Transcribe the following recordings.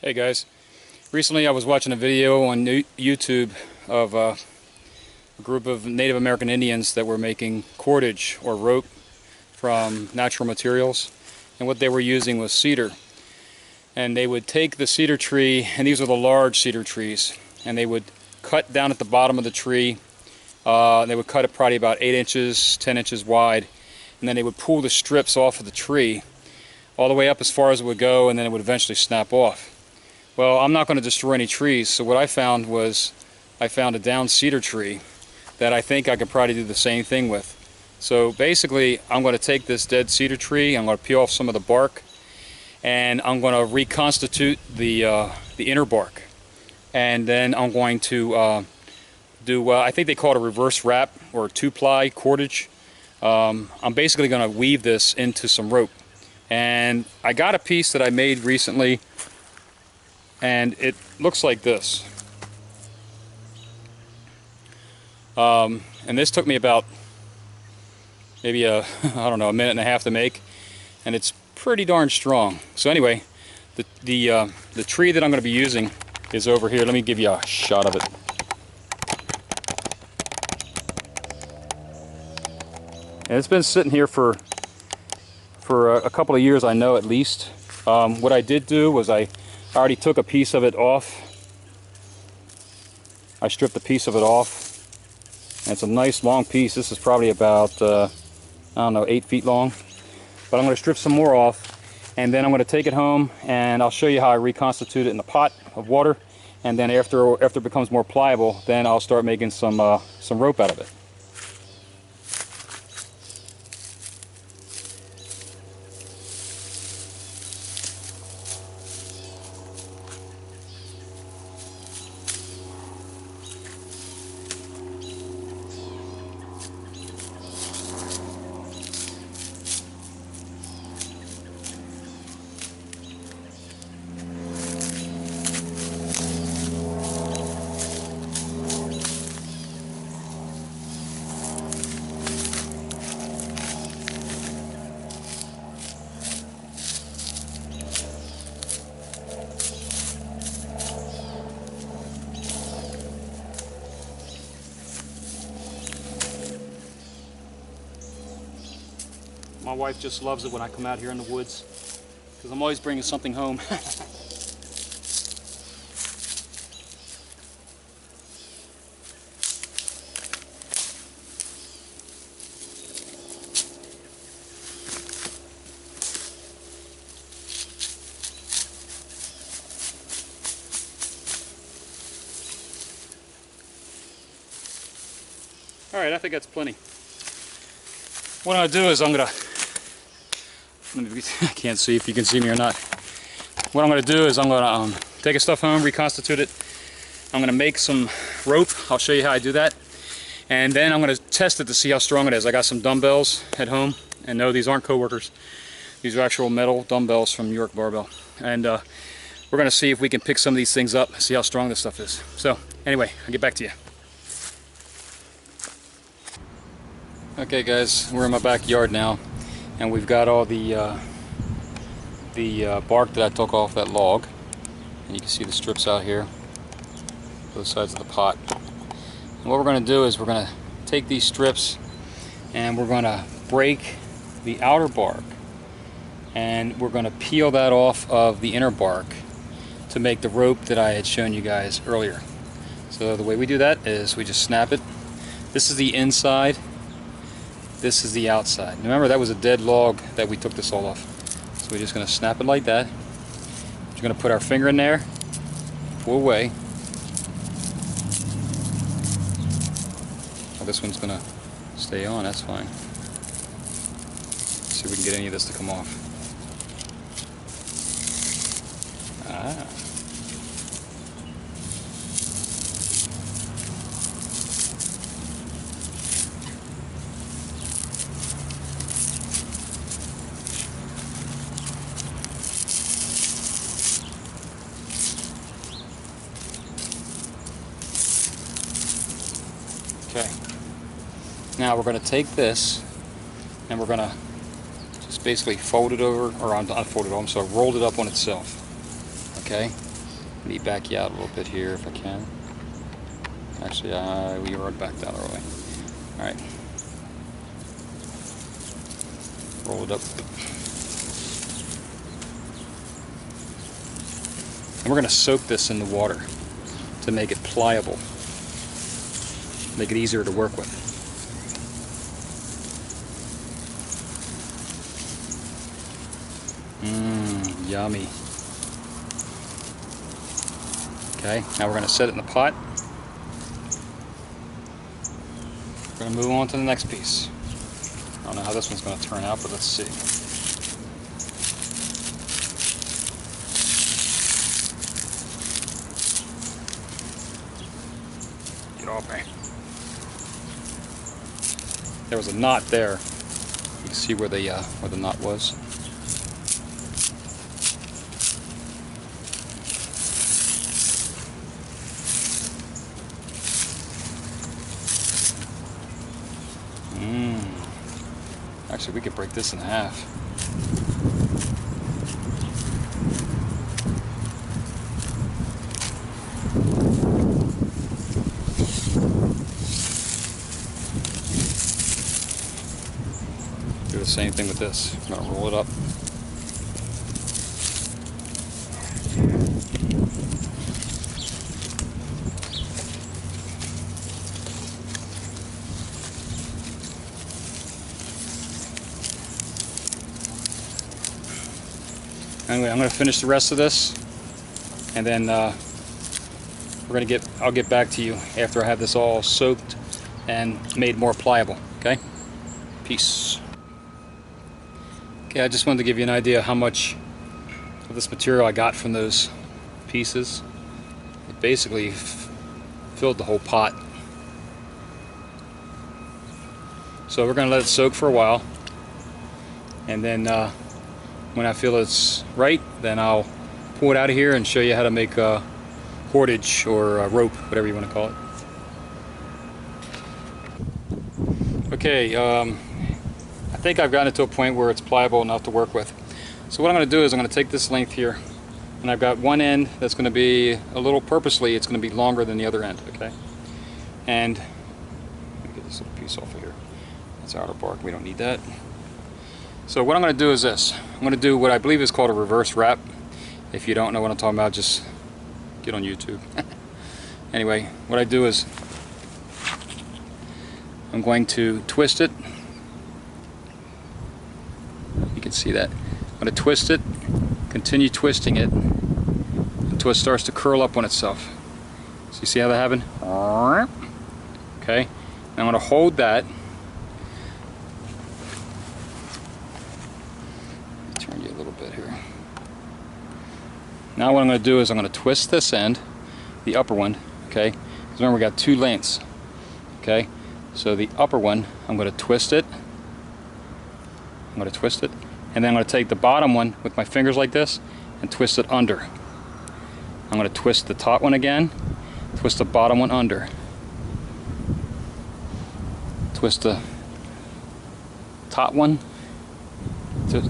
Hey guys, recently I was watching a video on YouTube of a group of Native American Indians that were making cordage or rope from natural materials, and what they were using was cedar. And they would take the cedar tree, and these are the large cedar trees, and they would cut down at the bottom of the tree. They would cut it probably about 8 inches, 10 inches wide, and then they would pull the strips off of the tree all the way up as far as it would go, and then it would eventually snap off. Well, I'm not going to destroy any trees, so what I found was I found a downed cedar tree that I think I could probably do the same thing with. So basically, I'm going to take this dead cedar tree, I'm going to peel off some of the bark, and I'm going to reconstitute the inner bark. And then I'm going to do, I think they call it a reverse wrap or a 2-ply cordage. I'm basically going to weave this into some rope. And I got a piece that I made recently, and it looks like this. And this took me about maybe I don't know, a minute and a half to make, and it's pretty darn strong. So anyway, the tree that I'm going to be using is over here. Let me give you a shot of it. And it's been sitting here for a couple of years, I know, at least. What I did do was I already took a piece of it off. I stripped a piece of it off. And it's a nice long piece. This is probably about, I don't know, 8 feet long. But I'm going to strip some more off. And then I'm going to take it home and I'll show you how I reconstitute it in a pot of water. And then after it becomes more pliable, then I'll start making some rope out of it. My wife just loves it when I come out here in the woods, because I'm always bringing something home. Alright, I think that's plenty. What I'm going to do is I can't see if you can see me or not. What I'm going to do is I'm going to take this stuff home, reconstitute it. I'm going to make some rope. I'll show you how I do that. And then I'm going to test it to see how strong it is. I got some dumbbells at home. And no, these aren't coworkers. These are actual metal dumbbells from New York Barbell. And we're going to see if we can pick some of these things up, see how strong this stuff is. So anyway, I'll get back to you. Okay guys, we're in my backyard now, and we've got all the bark that I took off that log, and you can see the strips out here, both sides of the pot. And what we're going to do is we're going to take these strips and we're going to break the outer bark, and we're going to peel that off of the inner bark to make the rope that I had shown you guys earlier. So the way we do that is we just snap it. This is the inside. This is the outside. Remember, that was a dead log that we took this all off. So we're just going to snap it like that. We're going to put our finger in there, pull away. Oh, this one's going to stay on, that's fine. Let's see if we can get any of this to come off. Ah. Okay, now we're going to take this and we're going to just basically fold it over, or unfold it, I'm sorry, rolled it up on itself. Okay, Let me back you out a little bit here if I can. Actually, we are backed out early. Alright. Roll it up. And we're going to soak this in the water to make it pliable. Make it easier to work with. Mmm, yummy. Okay, now we're going to set it in the pot. We're going to move on to the next piece. I don't know how this one's going to turn out, but let's see. Get off me. There was a knot there. You can see where the knot was. Actually, we could break this in half. Do the same thing with this. I'm going to roll it up. Anyway, I'm going to finish the rest of this, and then I'll get back to you after I have this all soaked and made more pliable. Okay? Peace. Okay, I just wanted to give you an idea how much of this material I got from those pieces. It basically filled the whole pot. So we're going to let it soak for a while, and then when I feel it's right, then I'll pull it out of here and show you how to make cordage or rope, whatever you want to call it. Okay, I think I've gotten it to a point where it's pliable enough to work with. So what I'm going to do is I'm going to take this length here, and I've got one end that's going to be a little, purposely, it's going to be longer than the other end, okay? And let me get this little piece off of here. That's outer bark, we don't need that. So what I'm going to do is this. I'm going to do what I believe is called a reverse wrap. If you don't know what I'm talking about, just get on YouTube. Anyway, what I do is I'm going to twist it. You can see that. I'm going to twist it, continue twisting it until it starts to curl up on itself. So you see how that happened? Okay. And I'm going to hold that. Turn you a little bit here. Now what I'm going to do is I'm going to twist this end, the upper one, okay? Because remember we got two lengths, okay? So the upper one, I'm going to twist it. I'm going to twist it, and then I'm going to take the bottom one with my fingers like this and twist it under. I'm going to twist the top one again, twist the bottom one under. Twist the top one,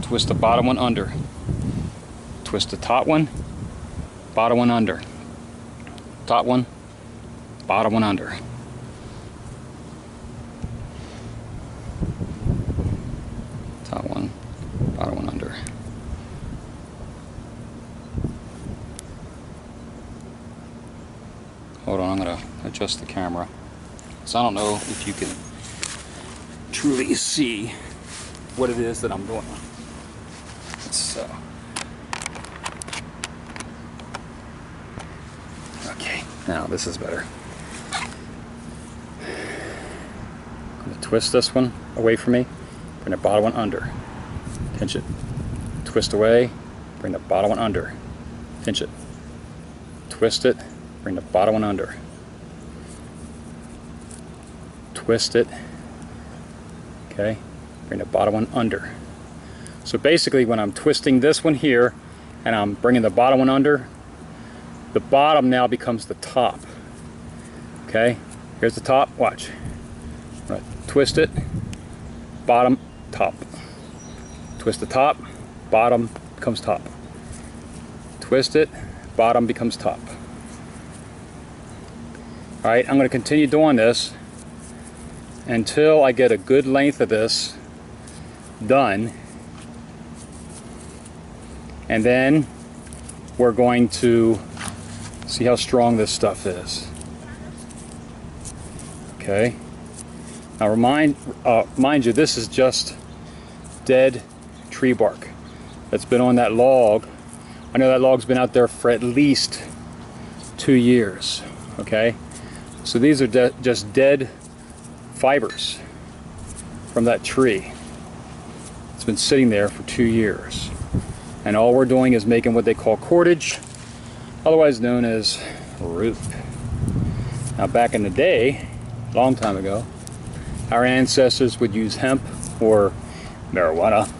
twist the bottom one under. Twist the top one, bottom one under. Top one, bottom one under. Top one, bottom one under. Hold on, I'm going to adjust the camera. So I don't know if you can truly see what it is that I'm doing. So, okay, now this is better. I'm going to twist this one away from me, bring the bottom one under, pinch it, twist away, bring the bottom one under, pinch it, twist it, bring the bottom one under, twist it, okay, bring the bottom one under. So basically when I'm twisting this one here and I'm bringing the bottom one under, the bottom now becomes the top. Okay, here's the top, watch. I'm going to twist it, bottom, top. Twist the top, bottom becomes top. Twist it, bottom becomes top. Alright, I'm going to continue doing this until I get a good length of this done, and then we're going to see how strong this stuff is. Okay, now mind you, this is just dead tree bark that's been on that log. I know that log's been out there for at least 2 years. Okay, so these are just dead fibers from that tree. It's been sitting there for 2 years, and all we're doing is making what they call cordage, otherwise known as rope. Now back in the day, a long time ago, our ancestors would use hemp or marijuana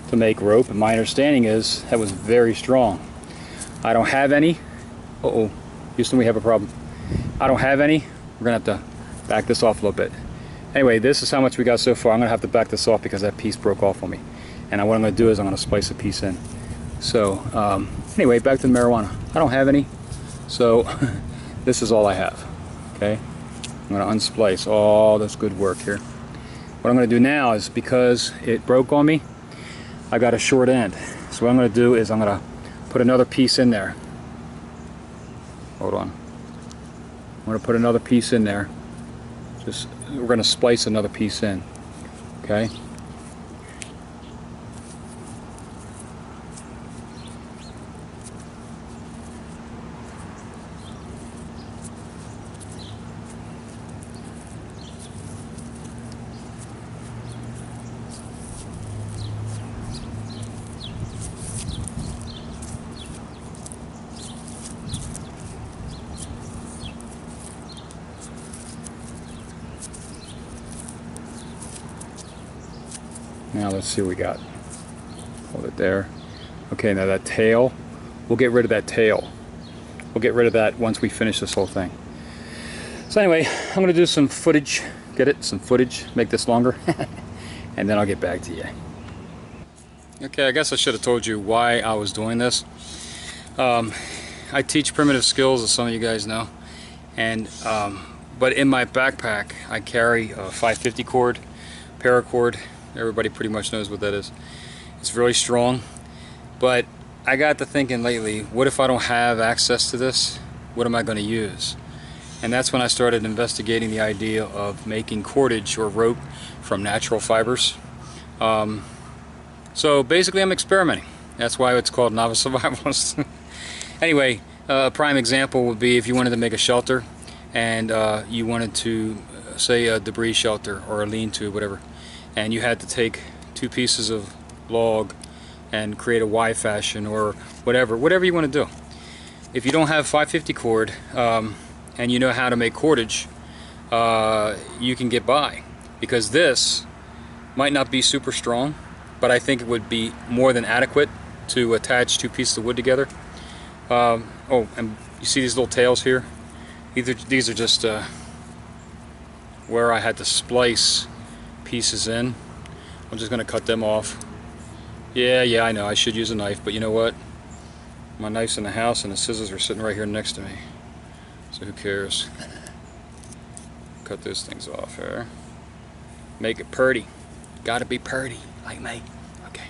to make rope, and my understanding is that was very strong. I don't have any. Uh-oh, Houston, we have a problem. I don't have any. We're gonna have to back this off a little bit. Anyway, this is how much we got so far. I'm gonna have to back this off because that piece broke off on me. And what I'm gonna do is I'm gonna splice a piece in. So anyway, back to the marijuana. I don't have any, so this is all I have. Okay, I'm gonna unsplice all this good work here. What I'm gonna do now is, because it broke on me, I got a short end. So what I'm gonna do is I'm gonna put another piece in there. Hold on. I'm gonna put another piece in there. We're gonna splice another piece in. Okay. Now let's see what we got. Hold it there. Okay, now that tail, we'll get rid of that tail. We'll get rid of that once we finish this whole thing. So anyway, I'm going to do some footage, some footage, make this longer, and then I'll get back to you. Okay, I guess I should have told you why I was doing this. I teach primitive skills, as some of you guys know, and but in my backpack I carry a 550 cord, paracord. Everybody pretty much knows what that is. It's really strong, but I got to thinking lately, what if I don't have access to this? What am I going to use? And that's when I started investigating the idea of making cordage or rope from natural fibers. So basically I'm experimenting. That's why it's called Novice Survivalist. Anyway, a prime example would be if you wanted to make a shelter and you wanted to, say, a debris shelter or a lean-to, whatever, and you had to take 2 pieces of log and create a Y fashion or whatever you want to do. If you don't have 550 cord and you know how to make cordage, you can get by, because this might not be super strong, but I think it would be more than adequate to attach 2 pieces of wood together. Oh, and you see these little tails here? These are just where I had to splice pieces in. I'm just going to cut them off. Yeah, I know I should use a knife, but you know what? My knife's in the house and the scissors are sitting right here next to me. So who cares? Cut those things off here. Make it purty. Gotta be purty, like me. Okay.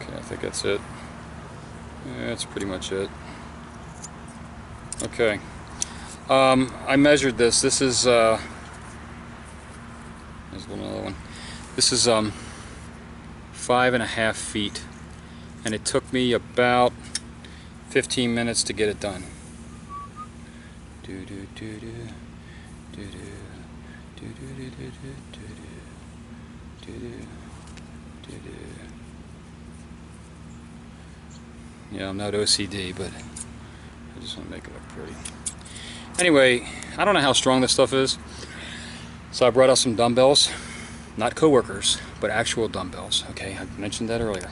Okay, I think that's it. Yeah, that's pretty much it. Okay, I measured this. This is there's another one. This is 5.5 feet, and it took me about 15 minutes to get it done. Yeah, I'm not OCD, but I just want to make it look pretty. Anyway, I don't know how strong this stuff is, so I brought out some dumbbells, not coworkers, but actual dumbbells. Okay, I mentioned that earlier.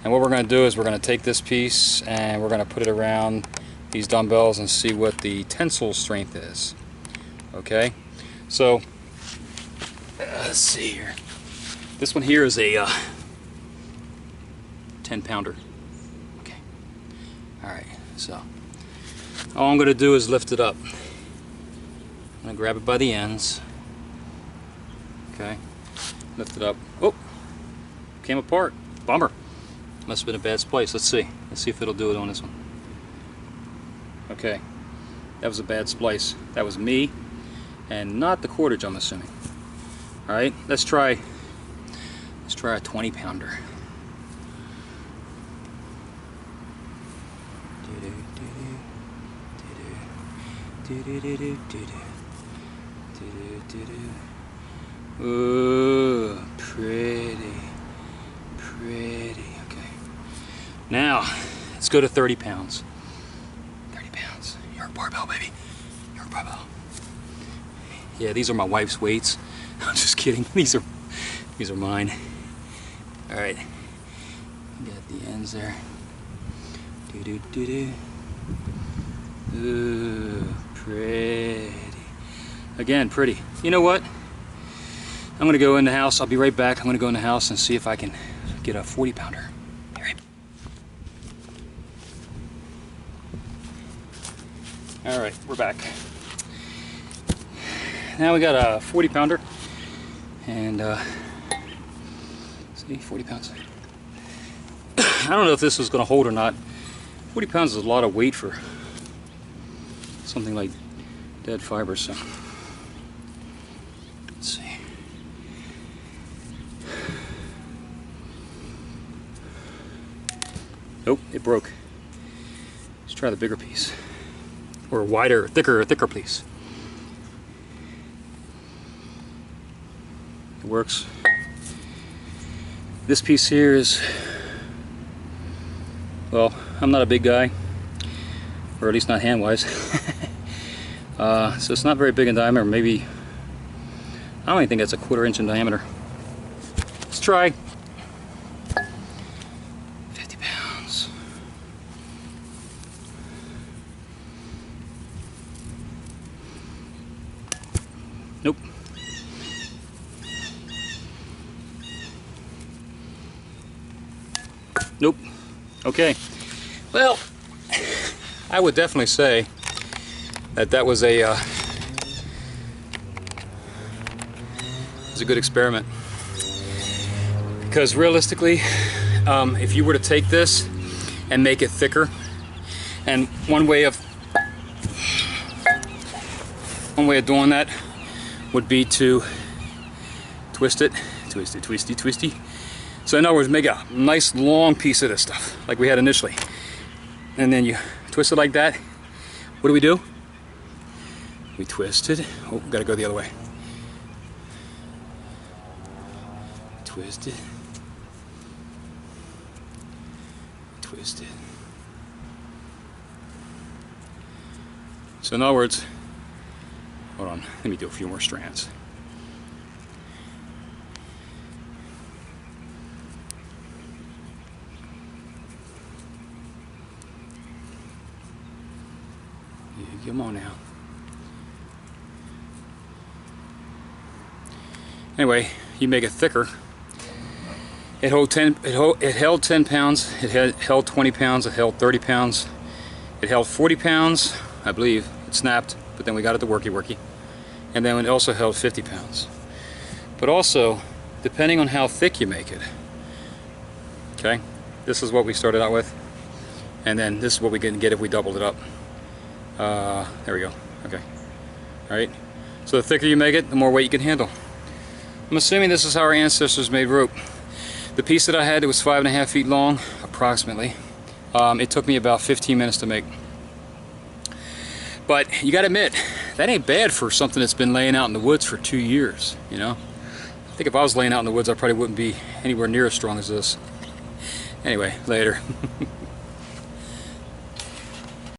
And what we're going to do is we're going to take this piece and we're going to put it around these dumbbells and see what the tensile strength is. Okay, so let's see here. This one here is a 10-pounder. Okay. Alright, so all I'm going to do is lift it up. I'm going to grab it by the ends. Okay. Lift it up. Oh! Came apart. Bummer. Must have been a bad splice. Let's see. Let's see if it'll do it on this one. Okay. That was a bad splice. That was me and not the cordage, I'm assuming. Alright, let's try a 20-pounder. Ooh, pretty. Okay. Now, let's go to 30 pounds. 30 pounds. York barbell, baby. York barbell. Yeah, these are my wife's weights. I'm just kidding. These are mine. All right. Got the ends there. Ooh, pretty. Again, pretty. You know what? I'm gonna go in the house. I'll be right back. I'm gonna go in the house and see if I can get a 40-pounder. Be right back. All right, we're back. Now we got a 40-pounder, and see, 40 pounds. I don't know if this is gonna hold or not. 40 pounds is a lot of weight for something like dead fiber, so let's see. Nope, it broke. Let's try the bigger piece, or a wider, thicker piece. It works. This piece here is, well, I'm not a big guy, or at least not hand-wise. So it's not very big in diameter. Maybe, I don't even think that's a 1/4 inch in diameter. Let's try 50 pounds. Nope. Nope. Okay. Well, I would definitely say that was a good experiment, because realistically, if you were to take this and make it thicker, and one way of doing that would be to twist it, twisty. So in other words, make a nice long piece of this stuff, like we had initially. And then you twist it like that. What do? We twist it. Oh, gotta go the other way. Twist it. Twist it. So in other words, hold on, let me do a few more strands. Come on now. Anyway, you make it thicker. It held 10 pounds. It held 20 pounds. It held 30 pounds. It held 40 pounds, I believe. It snapped, but then we got it to worky. And then it also held 50 pounds. But also, depending on how thick you make it. Okay, this is what we started out with, and then this is what we can get if we doubled it up. There we go. Okay. Alright. So the thicker you make it, the more weight you can handle. I'm assuming this is how our ancestors made rope. The piece that I had, it was 5.5 feet long, approximately. It took me about 15 minutes to make. But you gotta admit, that ain't bad for something that's been laying out in the woods for 2 years, you know? I think if I was laying out in the woods, I probably wouldn't be anywhere near as strong as this. Anyway, later.